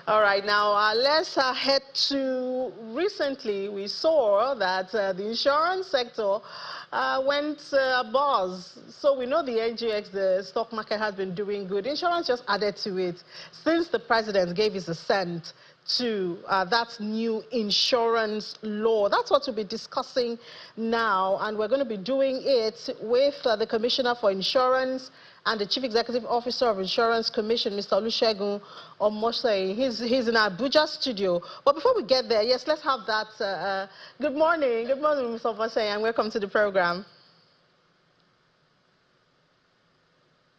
All right, now let's head to recently. We saw that the insurance sector went buzz. So we know the NGX, the stock market, has been doing good. Insurance just added to it since the president gave his assent to that new insurance law. That's what we'll be discussing now, and we're going to be doing it with the Commissioner for Insurance and the Chief Executive Officer of Insurance Commission, Mr. Olusegun Omosei. He's in our Abuja studio. But before we get there, yes, let's have that. Good morning, Mr. Omosei, and welcome to the program.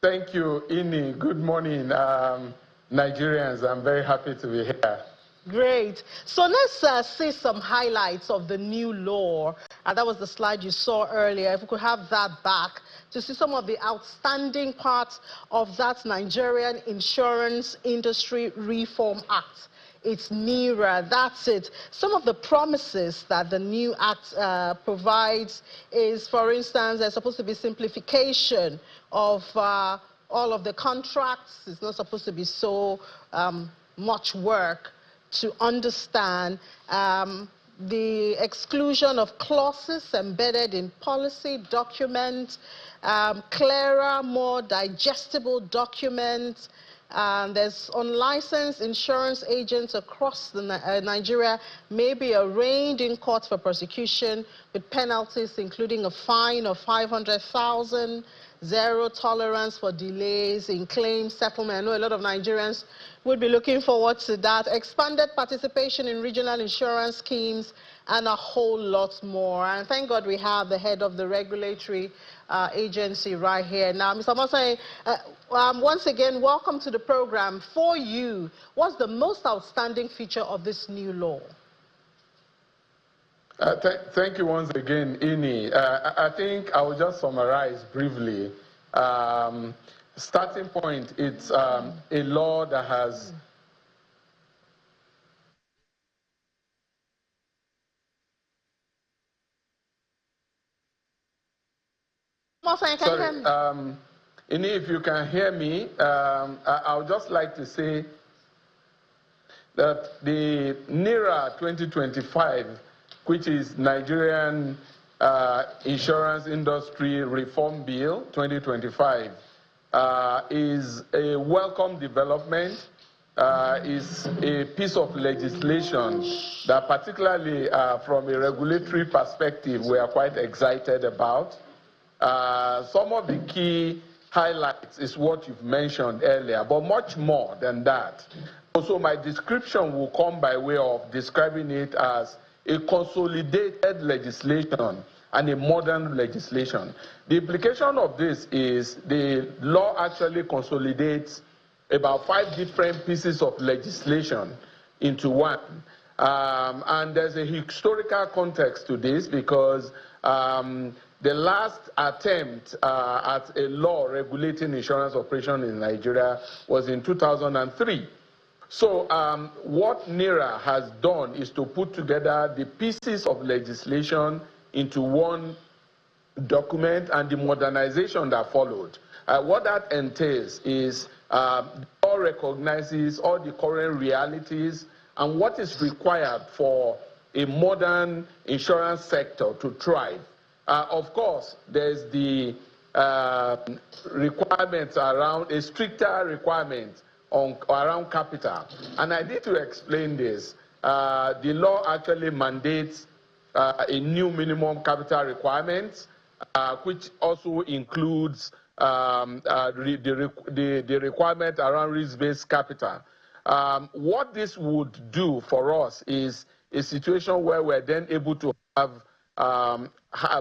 Thank you, Ini. Good morning, Nigerians. I'm very happy to be here. Great. So let's see some highlights of the new law. That was the slide you saw earlier. If we could have that back to see some of the outstanding parts of that Nigerian Insurance Industry Reform Act. It's NIRA, that's it. Some of the promises that the new act provides is, for instance, there's supposed to be simplification of all of the contracts. It's not supposed to be so much work to understand the exclusion of clauses embedded in policy documents, clearer, more digestible documents. There's unlicensed insurance agents across Nigeria may be arraigned in court for prosecution with penalties including a fine of 500,000, zero tolerance for delays in claim settlement. I know a lot of Nigerians would be looking forward to that. Expanded participation in regional insurance schemes and a whole lot more. And thank God we have the head of the regulatory agency right here. Now, Mr. Omosei, once again, welcome to the program. For you, what's the most outstanding feature of this new law? Thank you once again, Ini. I think I will just summarize briefly. Starting point, it's a law that has Ini, if you can hear me, I would just like to say that the NIRA 2025, which is Nigerian Insurance Industry Reform Bill 2025, is a welcome development, is a piece of legislation that particularly from a regulatory perspective we are quite excited about. Some of the key highlights is what you've mentioned earlier, but much more than that. Also, my description will come by way of describing it as a consolidated legislation and a modern legislation. The implication of this is the law actually consolidates about 5 different pieces of legislation into one. And there's a historical context to this because the last attempt at a law regulating insurance operation in Nigeria was in 2003. So what NIRA has done is to put together the pieces of legislation into one document and the modernization that followed. What that entails is law recognizes all the current realities and what is required for a modern insurance sector to thrive. Of course, there's the requirements around, a stricter requirement around capital. And I need to explain this. The law actually mandates a new minimum capital requirement, which also includes the requirement around risk-based capital. What this would do for us is a situation where we're then able to have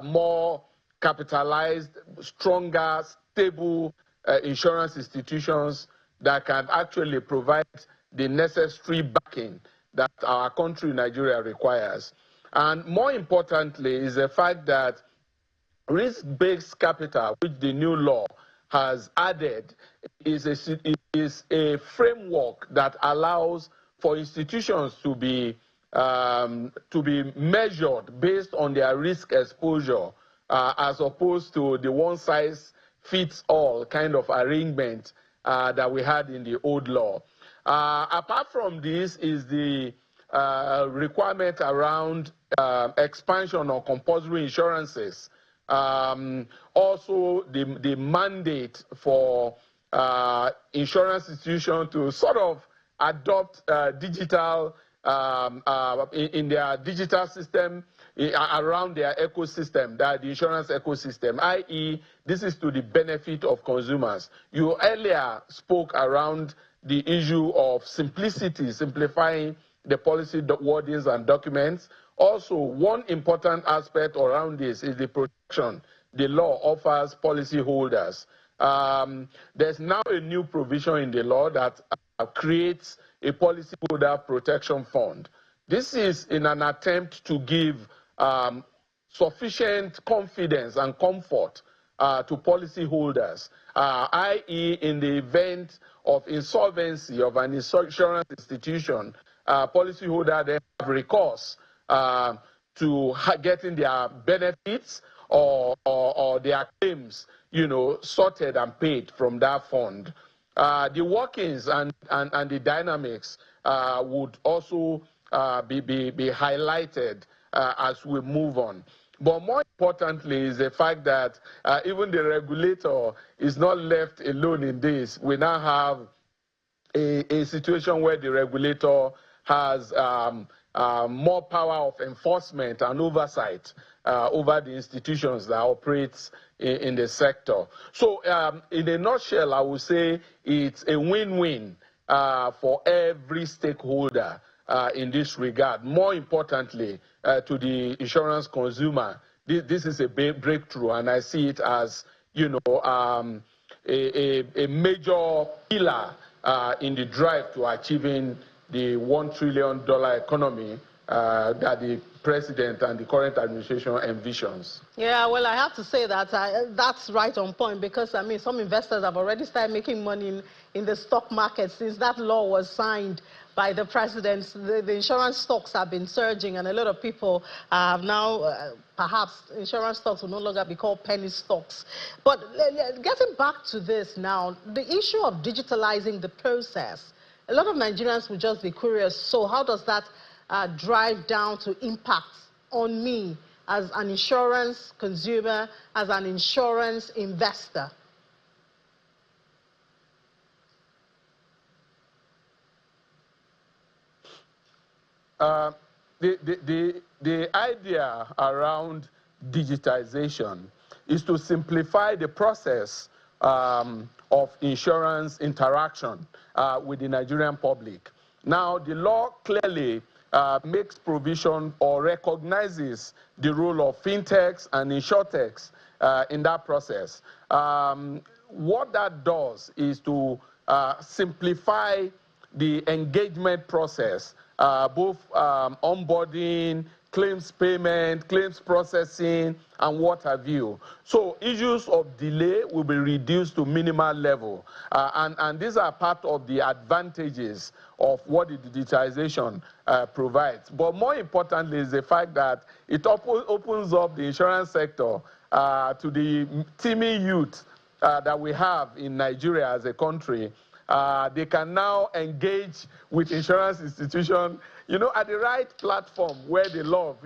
more capitalized, stronger, stable insurance institutions that can actually provide the necessary backing that our country, Nigeria, requires. And more importantly is the fact that risk-based capital, which the new law has added, is a framework that allows for institutions to be measured based on their risk exposure, as opposed to the one-size-fits-all kind of arrangement that we had in the old law. Apart from this is the requirement around expansion of compulsory insurances. Also, the mandate for insurance institutions to sort of adopt digital in their digital system around their ecosystem, that the insurance ecosystem, i.e., this is to the benefit of consumers. You earlier spoke around the issue of simplicity, simplifying the policy wordings and documents. Also, one important aspect around this is the protection the law offers policyholders. There's now a new provision in the law that creates a policyholder protection fund. This is in an attempt to give sufficient confidence and comfort to policyholders, i.e. in the event of insolvency of an insurance institution, policyholders then have recourse to getting their benefits or their claims, sorted and paid from that fund. The workings and the dynamics would also be highlighted as we move on. But more importantly is the fact that even the regulator is not left alone in this. We now have a situation where the regulator has more power of enforcement and oversight over the institutions that operate in the sector. So in a nutshell, I would say it's a win-win for every stakeholder in this regard. More importantly, to the insurance consumer, this is a breakthrough, and I see it as, a major pillar in the drive to achieving the $1 trillion economy that the president and the current administration envisions. Yeah, well, I have to say that that's right on point, because, I mean, some investors have already started making money in the stock market since that law was signed by the president. The insurance stocks have been surging, and a lot of people have now, perhaps insurance stocks will no longer be called penny stocks. But getting back to this now, the issue of digitalizing the process, a lot of Nigerians will just be curious, so how does that drive down to impact on me as an insurance consumer, as an insurance investor? The idea around digitization is to simplify the process of insurance interaction with the Nigerian public. Now, the law clearly makes provision or recognizes the role of fintechs and insurtechs in that process. What that does is to simplify the engagement process, both onboarding, claims payment, claims processing, and what have you. So issues of delay will be reduced to minimal level. And these are part of the advantages of what the digitization provides. But more importantly is the fact that it opens up the insurance sector to the teeming youth that we have in Nigeria as a country. They can now engage with insurance institutions, at the right platform where they love.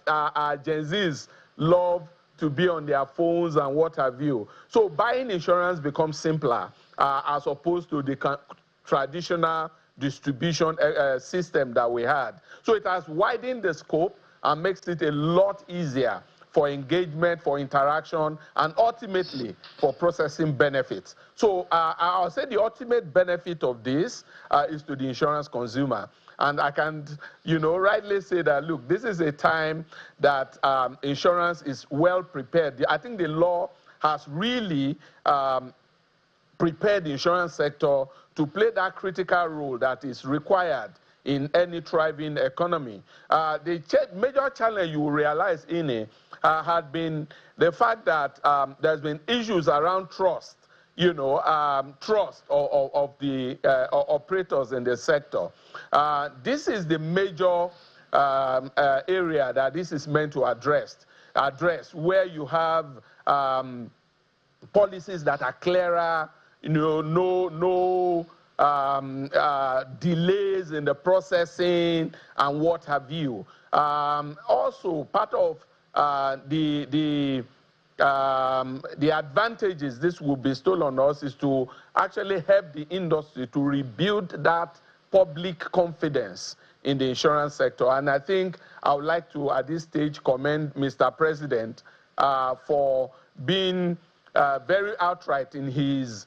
Our Gen Zs love to be on their phones and what have you. So buying insurance becomes simpler as opposed to the traditional distribution system that we had. So it has widened the scope and makes it a lot easier for engagement, for interaction, and ultimately for processing benefits. So I'll say the ultimate benefit of this is to the insurance consumer. And I can, rightly say that, look, this is a time that insurance is well prepared. I think the law has really prepared the insurance sector to play that critical role that is required in any thriving economy. The major challenge you will realize in it had been the fact that there's been issues around trust, trust of the operators in the sector. This is the major area that this is meant to address, where you have policies that are clearer, no delays in the processing and what have you. Also, part of the advantages this will bestow on us is to actually help the industry to rebuild that public confidence in the insurance sector. And I think I would like to, at this stage, commend Mr. President for being very outright in his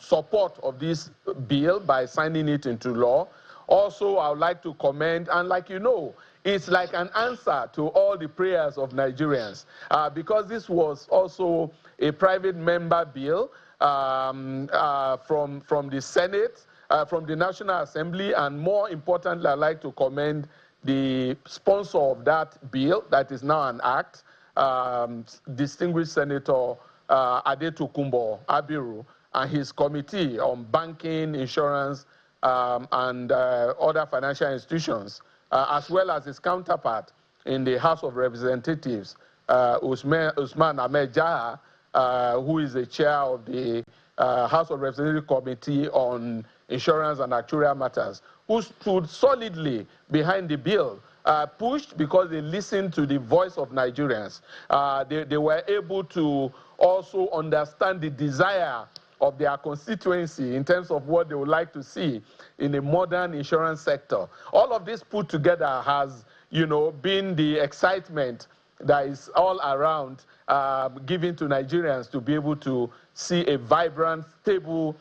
support of this bill by signing it into law. Also, I would like to commend, and like you know, it's like an answer to all the prayers of Nigerians, because this was also a private member bill from the Senate, from the National Assembly, and more importantly, I'd like to commend the sponsor of that bill that is now an act, distinguished Senator Adetokunbo Abiru, and his committee on banking, insurance, and other financial institutions, as well as his counterpart in the House of Representatives, Usman Ahmed Jaha, who is the chair of the House of Representatives Committee on Insurance and Actuarial Matters, who stood solidly behind the bill, pushed because they listened to the voice of Nigerians. They were able to also understand the desire of their constituency in terms of what they would like to see in a modern insurance sector. All of this put together has, been the excitement that is all around given to Nigerians to be able to see a vibrant, stable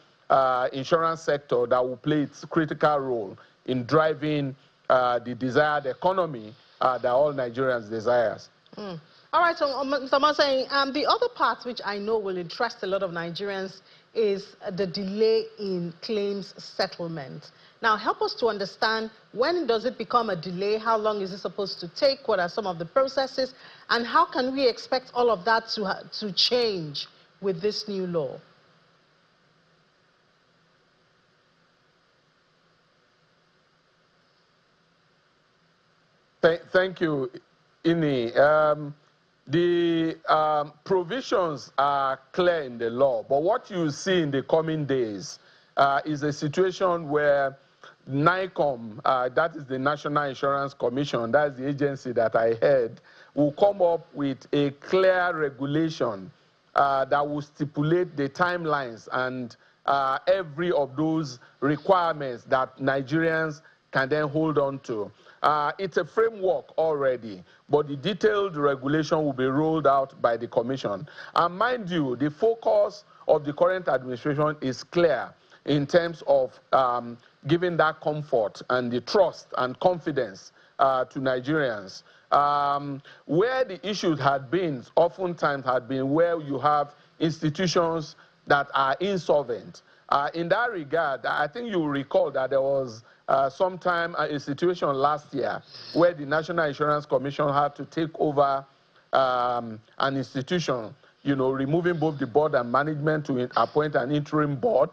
insurance sector that will play its critical role in driving the desired economy that all Nigerians desire. All right, so Mr. Monseng, the other part which I know will interest a lot of Nigerians is the delay in claims settlement. Now, help us to understand, when does it become a delay? How long is it supposed to take? What are some of the processes? And how can we expect all of that to change with this new law? Thank you, Ini. The provisions are clear in the law, but what you see in the coming days is a situation where NAICOM, that is the National Insurance Commission, that's the agency that I head, will come up with a clear regulation that will stipulate the timelines and every of those requirements that Nigerians can then hold on to. It's a framework already, but the detailed regulation will be rolled out by the Commission. And mind you, the focus of the current administration is clear in terms of giving that comfort and the trust and confidence to Nigerians. Where the issues had been, oftentimes had been where you have institutions that are insolvent. In that regard, I think you will recall that there was sometime a situation last year where the National Insurance Commission had to take over an institution, removing both the board and management to appoint an interim board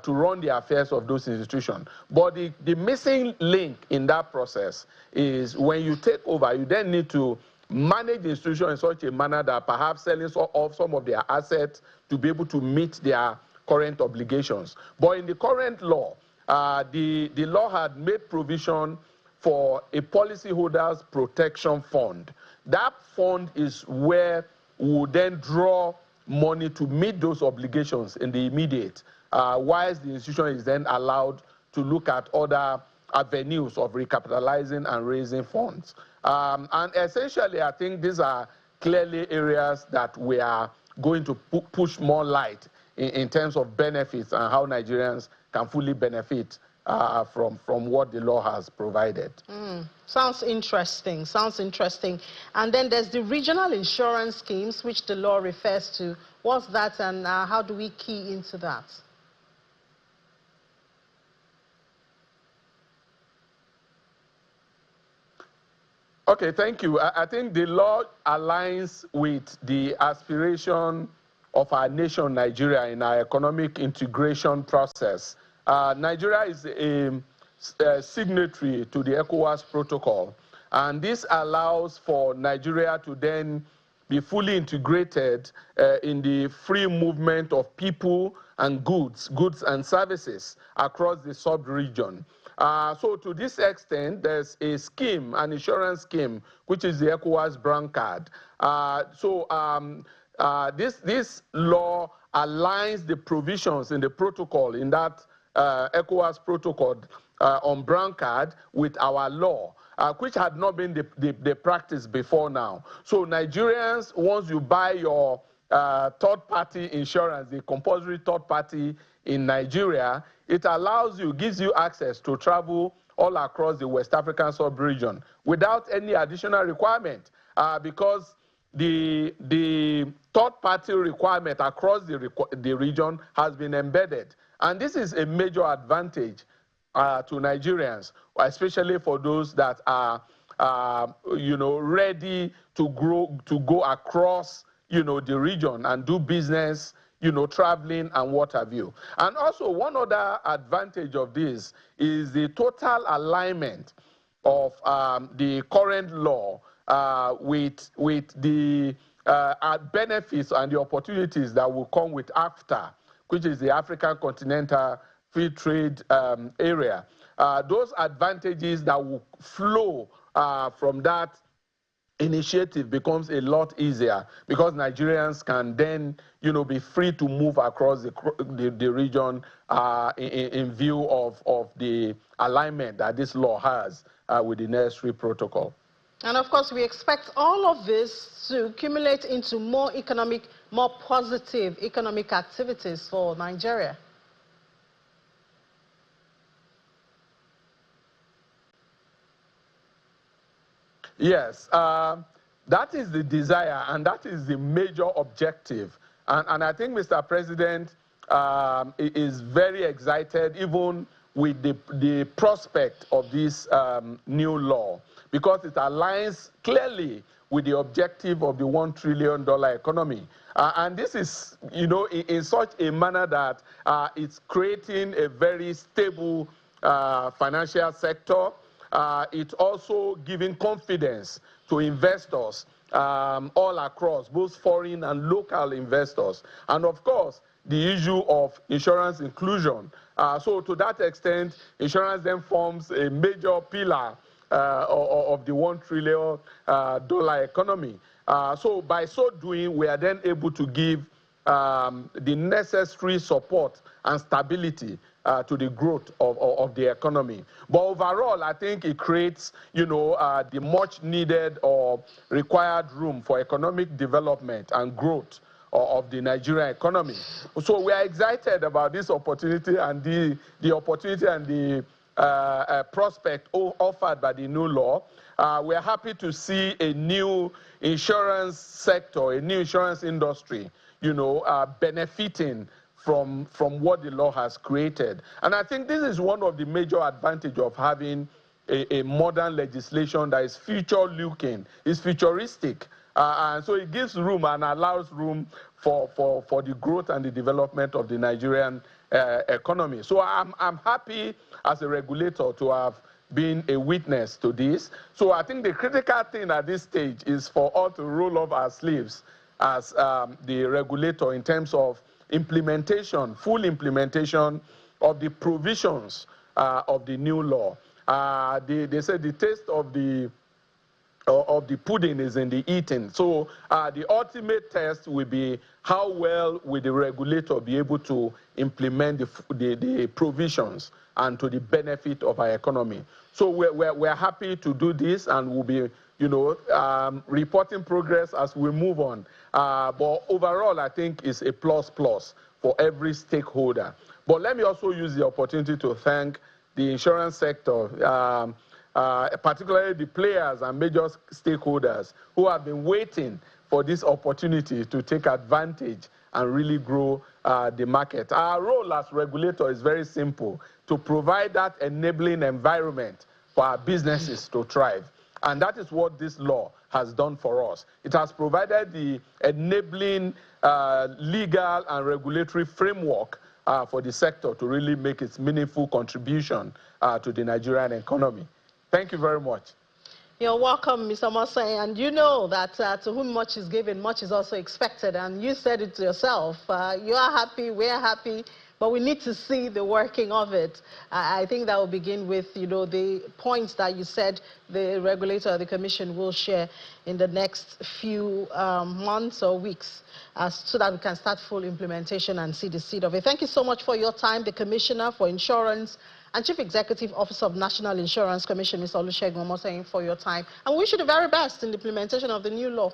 to run the affairs of those institutions. But the missing link in that process is when you take over, you then need to manage the institution in such a manner that perhaps selling off some of their assets to be able to meet their current obligations. But in the current law, the law had made provision for a policyholders protection fund. That fund is where we will then draw money to meet those obligations in the immediate, whilst the institution is then allowed to look at other avenues of recapitalizing and raising funds. And essentially, I think these are clearly areas that we are going to push more light in terms of benefits and how Nigerians can fully benefit from what the law has provided. Sounds interesting, sounds interesting. And then there's the regional insurance schemes, which the law refers to. What's that, and how do we key into that? Okay, thank you. I think the law aligns with the aspiration of our nation, Nigeria, in our economic integration process. Nigeria is a signatory to the ECOWAS protocol, and this allows for Nigeria to then be fully integrated in the free movement of people and goods and services across the sub-region. So to this extent, there's a scheme, an insurance scheme, which is the ECOWAS brand card. This law aligns the provisions in the protocol, in that ECOWAS protocol on brown card, with our law, which had not been the practice before now. So Nigerians, once you buy your third-party insurance, the compulsory third-party in Nigeria, it allows you, gives you access to travel all across the West African sub-region without any additional requirement, because the third-party requirement across the region has been embedded. And this is a major advantage to Nigerians, especially for those that are, ready to go across, the region and do business, traveling and what have you. And also, one other advantage of this is the total alignment of the current law with the benefits and the opportunities that will come with AFTA, which is the African Continental Free Trade Area. Those advantages that will flow from that initiative becomes a lot easier, because Nigerians can then, be free to move across the region in view of the alignment that this law has with the necessary protocol. And of course, we expect all of this to accumulate into more positive economic activities for Nigeria. Yes, that is the desire, and that is the major objective. And I think Mr. President is very excited, even with the prospect of this new law, because it aligns clearly with the objective of the $1 trillion economy. And this is, in such a manner that it's creating a very stable financial sector. It's also giving confidence to investors all across, both foreign and local investors. And of course, the issue of insurance inclusion. So to that extent, insurance then forms a major pillar of the $1 trillion economy. So by so doing, we are then able to give the necessary support and stability to the growth of the economy. But overall, I think it creates, the much needed or required room for economic development and growth of the Nigerian economy. So we are excited about this opportunity, and the opportunity and the prospect offered by the new law. We are happy to see a new insurance sector, a new insurance industry, benefiting from what the law has created. And I think this is one of the major advantages of having a modern legislation that is future-looking, is futuristic. And so it gives room and allows room for the growth and the development of the Nigerian economy. So I'm happy as a regulator to have been a witness to this. So I think the critical thing at this stage is for us to roll up our sleeves as the regulator in terms of implementation, full implementation of the provisions of the new law. They said the taste of the pudding is in the eating. So the ultimate test will be how well will the regulator be able to implement the provisions and to the benefit of our economy. So we're happy to do this, and we'll be reporting progress as we move on. But overall, I think it's a plus for every stakeholder. But let me also use the opportunity to thank the insurance sector, particularly the players and major stakeholders who have been waiting for this opportunity to take advantage and really grow the market. Our role as regulator is very simple: to provide that enabling environment for our businesses to thrive. And that is what this law has done for us. It has provided the enabling legal and regulatory framework for the sector to really make its meaningful contribution to the Nigerian economy. Thank you very much. You're welcome, Mr. Mosai, and you know that to whom much is given, much is also expected, and you said it to yourself. You are happy, we're happy, but we need to see the working of it. I think that will begin with, you know, the points that you said the regulator or the commission will share in the next few months or weeks, so that we can start full implementation and see the seed of it. Thank you so much for your time, the Commissioner for Insurance and Chief Executive Officer of National Insurance Commission, Mr. Olusegun Omotoyin, for your time. And we wish you the very best in the implementation of the new law.